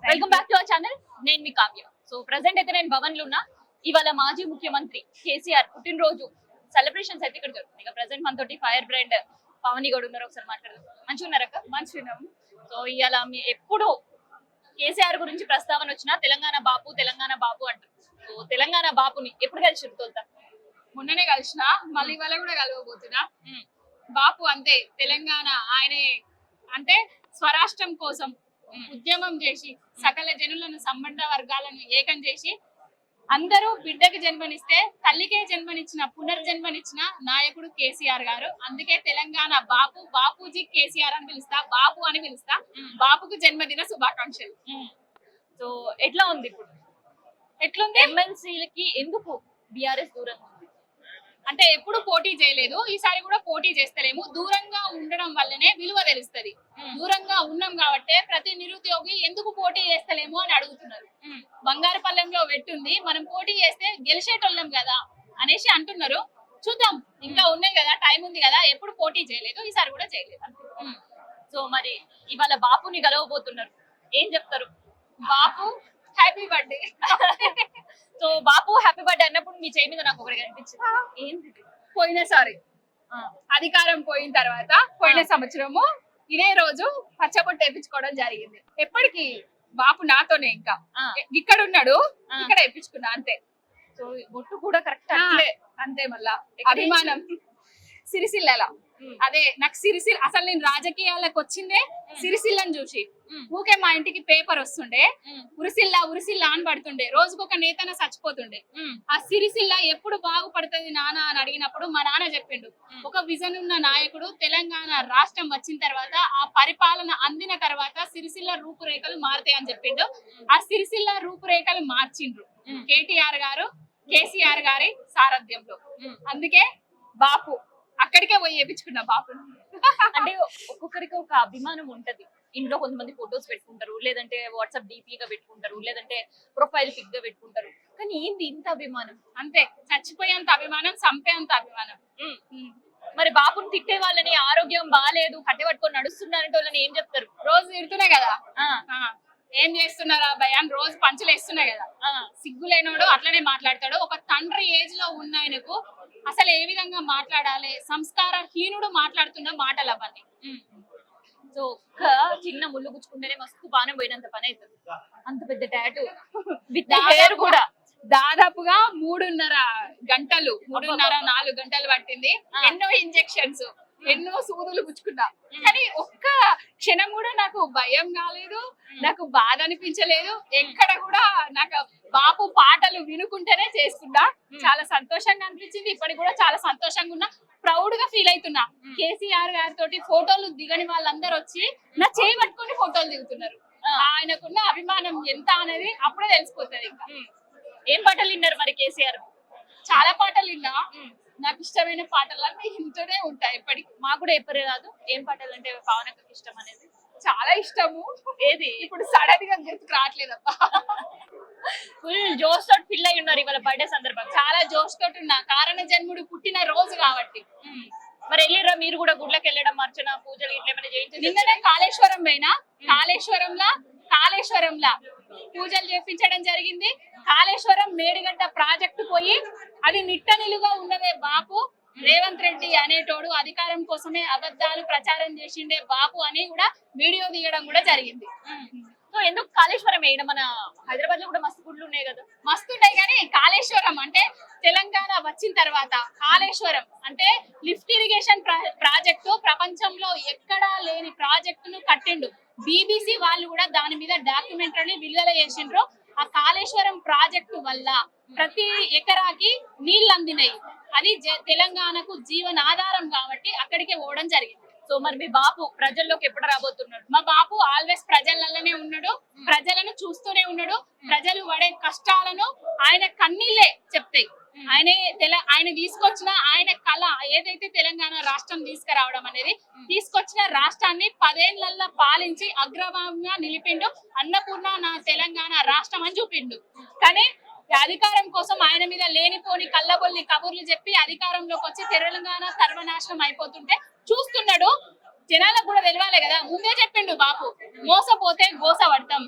Welcome back to our channel. నేను మీ Kavya. So present అయితే నేను భవన్ లో ఉన్నా. ఇవాళ మాజీ ముఖ్యమంత్రి కేసీఆర్ పుట్టినరోజు సెలబ్రేషన్స్ అయితే ఇక్కడ జరుగుతుంది. ఇక ప్రెసెంట్ మనతోటి ఫైర్ బ్రాండ్ పవని గౌడ్ ఉన్నారు. ఒకసారి మాట్లాడదాం. మంచిగా ఉన్నారక్క? మంచిగా. సో ఇవాళ మీ ఎప్పుడు కేసీఆర్ గురించి ప్రస్తావన వచ్చినా తెలంగాణ బాపు అంటారు. సో తెలంగాణ బాపుని ఎప్పుడు కలిసి తోలుతా? మొన్ననే కలిసిన, మళ్ళీ ఇవాళ కూడా కలవబోతున్నా. బాపు అంతే, తెలంగాణ ఆయనే అంటే స్వరాష్ట్రం కోసం ఉద్యమం చేసి సకల జనులను సంబంధ వర్గాలను ఏకం చేసి అందరూ బిడ్డకు జన్మనిస్తే తల్లికే జన్మనిచ్చిన పునర్జన్మనిచ్చిన నాయకుడు కేసీఆర్ గారు. అందుకే తెలంగాణ బాపూజీ కేసీఆర్ అని పిలుస్తా, బాపు అని పిలుస్తా. బాపుకు జన్మదిన శుభాకాంక్షలు. సో ఎట్లా ఉంది ఇప్పుడు? ఎట్లుంది? ఎమ్మెల్సీలకి ఎందుకు బీఆర్ఎస్ దూరంగా ఉంది? అంటే ఎప్పుడు పోటీ చేయలేదు, ఈసారి కూడా పోటీ చేస్తలేము. దూరంగా ఉండడం వల్లనే విలువ తెలుస్తుంది. దూరంగా ఉన్నాం కాబట్టి ప్రతి నిరుద్యోగి ఎందుకు పోటీ చేస్తలేము అని అడుగుతున్నారు. బంగారుపల్లెంలో వెట్టుంది, మనం పోటీ చేస్తే గెలిచేటోళ్ళం కదా అనేసి అంటున్నారు. చూద్దాం, ఇంకా ఉన్నాయి కదా, టైం ఉంది కదా. ఎప్పుడు పోటీ చేయలేదు, ఈసారి కూడా చేయలేదు. సో మరి ఇవాళ బాపుని గెలవబోతున్నారు, ఏం చెప్తారు? బాపు హ్యాపీ బర్త్డే. సో బాపు హ్యాపీ బర్త్డే అన్నప్పుడు మీ చేయి మీద నాకు ఒకటి కనిపించింది. ఏంటి? పోయినసారి అధికారం పోయిన తర్వాత పోయిన సంవత్సరము ఇదే రోజు పచ్చబొట్టు వేయించుకోవడం జరిగింది. ఎప్పటికి బాపు నాతోనే, ఇంకా ఇక్కడ ఉన్నాడు, ఇక్కడ వేయించుకున్నా అంతే. సో బొట్టు కూడా కరెక్ట్ అంతే. మళ్ళా అభిమానం సిరిసిల్ల. అదే నాకు సిరిసిల్ల, అసలు నేను రాజకీయాలకు వచ్చిందే సిరిసిల్లని చూసి. ఊకే మా ఇంటికి పేపర్ వస్తుండే, ఉరిసిల్ల అని పడుతుండే, రోజుకొక నేతన చచ్చిపోతుండే. ఆ సిరిసిల్ల ఎప్పుడు బాగుపడుతుంది నాన్న అని అడిగినప్పుడు మా నాన్న చెప్పిండు, ఒక విజన్ ఉన్న నాయకుడు తెలంగాణ రాష్ట్రం వచ్చిన తర్వాత ఆ పరిపాలన అందిన తర్వాత సిరిసిల్ల రూపురేఖలు మారుతాయి అని చెప్పిండు. ఆ సిరిసిల్ల రూపురేఖలు మార్చిండ్రు కేటీఆర్ గారు, కేసీఆర్ గారి సారథ్యంలో. అందుకే బాపు అక్కడికే పోయి వేయించుకున్నా బాపు. అంటే ఒక్కొక్కరికి ఒక అభిమానం ఉంటది. ఇంట్లో కొంతమంది ఫొటోస్ పెట్టుకుంటారు, లేదంటే వాట్సాప్ డిపిగా పెట్టుకుంటారు, లేదంటే ప్రొఫైల్ పిక్ గా పెట్టుకుంటారు. కానీ ఏంది ఇంత అభిమానం? అంతే, చచ్చిపోయేంత అభిమానం, చంపేంత అభిమానం. మరి బాపుని తిట్టే వాళ్ళని, ఆరోగ్యం బాగాలేదు కట్టె పట్టుకొని నడుస్తున్నారంటే వాళ్ళని ఏం చెప్తారు? రోజు తిడుతున్నాయి కదా, ఏం చేస్తున్నారా భయ అని రోజు పంచులు వేస్తున్నాయి కదా. సిగ్గులేనోడు అట్లనే మాట్లాడతాడు. ఒక తండ్రి ఏజ్ లో ఉన్న ఆయనకు అసలు ఏ విధంగా మాట్లాడాలి, సంస్కార హీనుడు మాట్లాడుతున్న మాటలు అవన్నీ. సో ఒక్క చిన్న ముళ్ళు గుచ్చుకుంటేనే మస్తు పానం పోయినంత పని అవుతుంది. అంత పెద్ద టాటూ విత్ హెయిర్ కూడా దాదాపుగా 3.5 గంటలు 4 గంటలు పట్టింది. ఎన్నో ఇంజెక్షన్స్, ఎన్నో సూదులు గుచ్చుకున్నా. కానీ ఒక్క క్షణం కూడా నాకు భయం కాలేదు, నాకు బాధ అనిపించలేదు. ఎక్కడ కూడా నాకు బాపు పాటలు వినుకుంటేనే చేసుకున్నా. చాలా సంతోషంగా అనిపించింది. ఇప్పటికి కూడా చాలా సంతోషంగా ఉన్నా, ప్రౌడ్ గా ఫీల్ అవుతున్నా. కేసీఆర్ గారితో ఫోటోలు దిగని వాళ్ళందరూ వచ్చి నా చేయి పట్టుకొని ఫోటోలు దిగుతున్నారు. ఆయనకున్న అభిమానం ఎంత అనేది అప్పుడే తెలిసిపోతుంది. ఇంకా ఏం పాటలు విన్నారు మరి కేసీఆర్? చాలా పాటలు విన్నా. నాకు ఇష్టమైన పాటలన్నీ ఇంతనే ఉంటాయి ఎప్పటికి. మాకు కూడా ఎప్పటి రాదు ఏం పాటలు అంటే పవనకు ఇష్టం అనేది. చాలా ఇష్టము. ఏది ఇప్పుడు సడన్ గా గుర్తుకు రావట్లేదబ్బా. ఫుల్ జోష్ తోటి ఫిల్ అయి ఉన్నారు ఇవాళ బర్త్డే సందర్భంగా. చాలా జోష్ తోటి ఉన్నా, కారణ జన్ముడు పుట్టిన రోజు కాబట్టి. మరి వెళ్ళిరా మీరు కూడా గుడ్లకు వెళ్ళడం, అర్చన పూజలు ఇట్లా ఏమైనా చేయించారు? నిన్ననే కాళేశ్వరం పోయినా. కాళేశ్వరంలా పూజలు చేపించడం జరిగింది. కాళేశ్వరం మేడిగడ్డ ప్రాజెక్టు పోయి అది నిట్టనిలుగా ఉన్నదే బాపు. రేవంత్ రెడ్డి అనేటోడు అధికారం కోసమే అబద్ధాలు ప్రచారం చేసిండే బాపు అని కూడా వీడియో తీయడం కూడా జరిగింది. సో ఎందుకు కాళేశ్వరం వేయడం? మన హైదరాబాద్ లో కూడా మస్తు గుళ్ళు ఉన్నాయి కదా. మస్తు ఉన్నాయి, కానీ కాళేశ్వరం అంటే తెలంగాణ వచ్చిన తర్వాత కాళేశ్వరం అంటే లిఫ్ట్ ఇరిగేషన్ ప్రాజెక్టు ప్రపంచంలో ఎక్కడా లేని ప్రాజెక్టును కట్టిండు. బీబీసీ వాళ్ళు కూడా దాని మీద డాక్యుమెంటరీ విడుదల చేసిండ్రు. ఆ కాళేశ్వరం ప్రాజెక్టు వల్ల ప్రతి ఎకరాకి నీళ్లు అందినాయి. అది తెలంగాణకు జీవనాధారం కాబట్టి అక్కడికే పోవడం జరిగింది. సో మరి మీ బాపు ప్రజల్లోకి ఎప్పుడు రాబోతున్నాడు? మా బాపు ఆల్వేస్ ప్రజలలోనే ఉన్నాడు, ప్రజలను చూస్తూనే ఉన్నాడు. ప్రజలు పడే కష్టాలను ఆయన కన్నీళ్ళే చెప్తాయి. ఆయన తీసుకొచ్చిన ఆయన కళ ఏదైతే తెలంగాణ రాష్ట్రం తీసుకురావడం అనేది, తీసుకొచ్చిన రాష్ట్రాన్ని 10 ఏళ్లలో పాలించి అగ్రభాగంగా నిలిపిండు. అన్నపూర్ణ నా తెలంగాణ రాష్ట్రం అని చూపిండు. కానీ అధికారం కోసం ఆయన మీద లేనిపోని కళ్ళబొల్లి కబుర్లు చెప్పి అధికారంలోకి వచ్చి తెలంగాణ సర్వనాశనం అయిపోతుంటే చూస్తున్నాడు. జనాలకు కూడా తెలియాలి కదా, ముందే చెప్పిండు బాపు, మోసపోతే గోస పడతాం.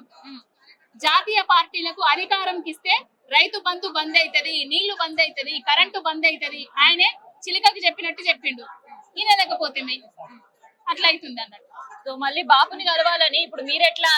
జాతీయ పార్టీలకు అధికారంకి ఇస్తే రైతు బంధు బంద్ అవుతది, నీళ్లు బంద్ అవుతది, కరెంటు బంద్ అవుతది. ఆయనే చిలకకి చెప్పినట్టు చెప్పిండు, ఈయన లేకపోతే అట్లా అవుతుంది అన్నట్టు. సో మళ్ళీ బాబుని కలవాలని ఇప్పుడు మీరెట్లా,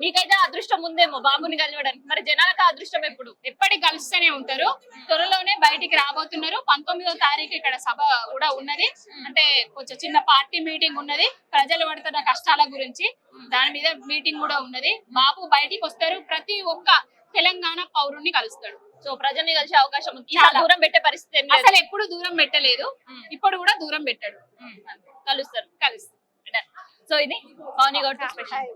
మీకైతే అదృష్టం ఉందేమో బాబుని కలవడానికి, మరి జనాలకు ఆ అదృష్టం ఎప్పుడు? ఎప్పటికి కలుస్తూనే ఉంటారు. త్వరలోనే బయటికి రాబోతున్నారు. 19వ తారీఖు ఇక్కడ సభ కూడా ఉన్నది. అంటే కొంచెం చిన్న పార్టీ మీటింగ్ ఉన్నది, ప్రజలు పడుతున్న కష్టాల గురించి. దాని మీద మీటింగ్ కూడా ఉన్నది. బాబు బయటికి వస్తారు, ప్రతి ఒక్క తెలంగాణ పౌరుణ్ణి కలుస్తాడు. సో ప్రజల్ని కలిసే అవకాశం ఉంది. చాలా దూరం పెట్టే పరిస్థితి ఏం లేదు. అసలు ఎప్పుడు దూరం పెట్టలేదు, ఇప్పుడు కూడా దూరం పెట్టాడు. కలుస్తారు. కలుస్తారు. సో ఇది పవని గౌడ్ స్పెషల్.